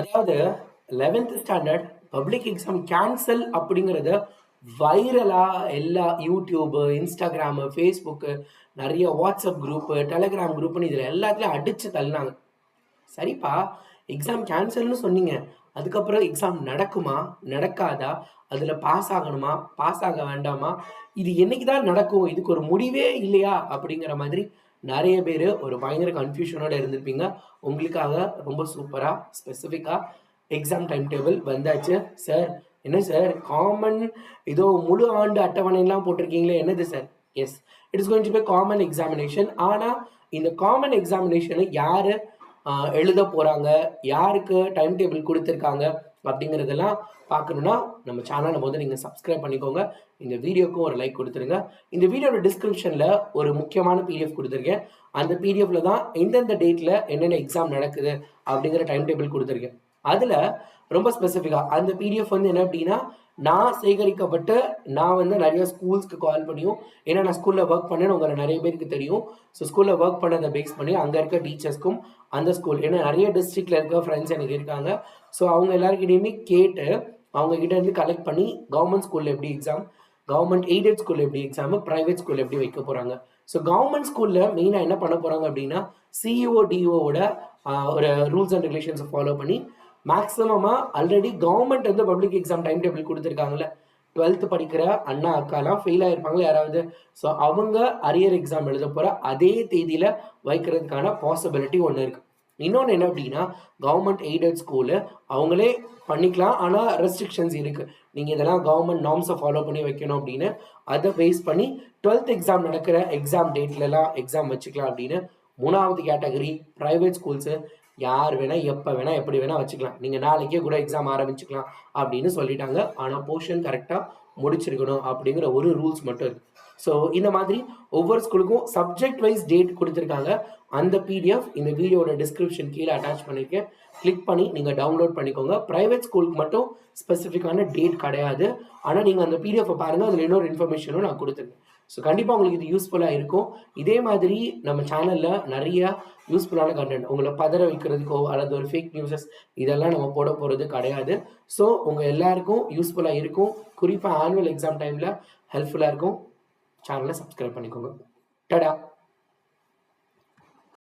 அதாவது 11th standard public exam cancel அப்படிங்கிறத வைரலா எல்லா யூடியூபு, இன்ஸ்டாகிராமு, ஃபேஸ்புக்கு, நிறைய வாட்ஸ்அப் குரூப்பு, டெலகிராம் குரூப்னு இதில் எல்லாத்துலேயும் அடித்து தள்ளினாங்க. சரிப்பா, எக்ஸாம் கேன்சல்னு சொன்னீங்க, அதுக்கப்புறம் எக்ஸாம் நடக்குமா நடக்காதா, அதில் பாஸ் ஆகணுமா பாஸ் ஆக வேண்டாமா, இது என்னைக்கு தான் நடக்கும், இதுக்கு ஒரு முடிவே இல்லையா அப்படிங்கிற மாதிரி நிறைய பேர் ஒரு பயங்கர கன்ஃபியூஷனோட இருந்திருப்பீங்க. உங்களுக்காக ரொம்ப சூப்பராக ஸ்பெசிஃபிக்காக எக்ஸாம் டைம் டேபிள் வந்தாச்சு. சார் என்ன சார் காமன் ஏதோ முழு ஆண்டு அட்டவணைலாம் போட்டிருக்கீங்களே, என்னது sir? Yes, it is going to be common examination. ஆனால் இந்த காமன் எக்ஸாமினேஷனை யார் எழுத போகிறாங்க, யாருக்கு டைம் டேபிள் கொடுத்துருக்காங்க அப்படிங்கிறதெல்லாம் பார்க்கணுன்னா நம்ம சேனலை வந்து நீங்கள் சப்ஸ்கிரைப் பண்ணிக்கோங்க. இந்த வீடியோக்கும் ஒரு லைக் கொடுத்துருங்க. இந்த வீடியோட டிஸ்கிரிப்ஷனில் ஒரு முக்கியமான பிடிஎஃப் கொடுத்துருக்கேன். அந்த பிடிஎஃப்ல தான் எந்தெந்த டேட்டில் என்னென்ன எக்ஸாம் நடக்குது அப்படிங்கிற டைம் டேபிள் கொடுத்துருக்கேன். அதில் ரொம்ப ஸ்பெசிஃபிக்காக அந்த பிடிஎஃப் வந்து என்ன அப்படின்னா, நான் சேகரிக்கப்பட்டு நான் வந்து நிறைய ஸ்கூல்ஸ்க்கு கால் பண்ணியும், ஏன்னா நான் ஸ்கூலில் ஒர்க் பண்ணேன்னு உங்களை நிறைய பேருக்கு தெரியும். ஸோ ஸ்கூலில் ஒர்க் பண்ணதை பேஸ் பண்ணி அங்கே இருக்க டீச்சர்ஸ்க்கும் அந்த ஸ்கூல், ஏன்னா நிறைய டிஸ்ட்ரிக்டில் இருக்க ஃப்ரெண்ட்ஸ் எனக்கு இருக்காங்க. ஸோ அவங்க எல்லாருக்கிட்டையுமே கேட்டு அவங்ககிட்ட இருந்து கலெக்ட் பண்ணி கவர்மெண்ட் ஸ்கூலில் எப்படி எக்ஸாம், கவர்மெண்ட் எய்டட் ஸ்கூலில் எப்படி எக்ஸாமு, ப்ரைவேட் ஸ்கூலில் எப்படி வைக்க போகிறாங்க. ஸோ கவர்மெண்ட் ஸ்கூலில் மெயினாக என்ன பண்ண போகிறாங்க அப்படின்னா, சிஇஓ டிஓவோட ஒரு ரூல்ஸ் அண்ட் ரெகுலேஷன்ஸை ஃபாலோ பண்ணி மேக்ஸிமமாக ஆல்ரெடி கவர்மெண்ட் வந்து பப்ளிக் எக்ஸாம் டைம் டேபிள் கொடுத்துருக்காங்கல்ல, 12th படிக்கிற அண்ணா அக்காலாம் ஃபெயில் ஆகிருப்பாங்களே யாராவது, ஸோ அவங்க அரியர் எக்ஸாம் எழுத போகிற அதே தேதியில் வைக்கிறதுக்கான பாசிபிலிட்டி ஒன்று இருக்குது. இன்னொன்று என்ன அப்படின்னா, கவர்மெண்ட் எய்டட் ஸ்கூலு அவங்களே பண்ணிக்கலாம், ஆனால் ரெஸ்ட்ரிக்ஷன்ஸ் இருக்குது. நீங்கள் இதெல்லாம் கவர்மெண்ட் நார்ம்ஸை ஃபாலோ பண்ணி வைக்கணும் அப்படின்னு, அதை பேஸ் பண்ணி 12th எக்ஸாம் நடக்கிற எக்ஸாம் டேட்லலாம் எக்ஸாம் வச்சுக்கலாம் அப்படின்னு. மூணாவது கேட்டகரி ப்ரைவேட் ஸ்கூல்ஸு யார் வேணால் எப்போ வேணால் எப்படி வேணால் வச்சுக்கலாம், நீங்கள் நாளைக்கே கூட எக்ஸாம் ஆரம்பிச்சுக்கலாம் அப்படின்னு சொல்லிட்டாங்க. ஆனால் போர்ஷன் கரெக்டாக முடிச்சிருக்கணும் அப்படிங்கிற ஒரு ரூல்ஸ் மட்டும் இருக்குது. ஸோ இந்த மாதிரி ஒவ்வொரு ஸ்கூலுக்கும் சப்ஜெக்ட் வைஸ் டேட் கொடுத்துருக்காங்க. அந்த பிடிஎஃப் இந்த வீடியோட டிஸ்கிரிப்ஷன் கீழே அட்டாச் பண்ணியிருக்கேன், கிளிக் பண்ணி நீங்கள் டவுன்லோட் பண்ணிக்கோங்க. ப்ரைவேட் ஸ்கூலுக்கு மட்டும் ஸ்பெசிஃபிக்கான டேட் கிடையாது, ஆனால் நீங்கள் அந்த பிடிஎஃப்பை பாருங்கள், அதில் இன்னொரு இன்ஃபர்மேஷனும் நான் கொடுத்துருக்கேன். ஸோ கண்டிப்பாக உங்களுக்கு இது யூஸ்ஃபுல்லாக இருக்கும். இதே மாதிரி நம்ம சேனலில் நிறைய யூஸ்ஃபுல்லான கண்டென்ட் உங்களை பதற வைக்கிறதுக்கோ அல்லது ஒரு ஃபேக் நியூஸஸ் இதெல்லாம் நம்ம போட போகிறது கிடையாது. ஸோ உங்கள் எல்லாருக்கும் யூஸ்ஃபுல்லாக இருக்கும், குறிப்பாக ஆனுவல் எக்ஸாம் டைமில் ஹெல்ப்ஃபுல்லாக இருக்கும். சேனலை சப்ஸ்கிரைப் பண்ணிக்கோங்க. டடா.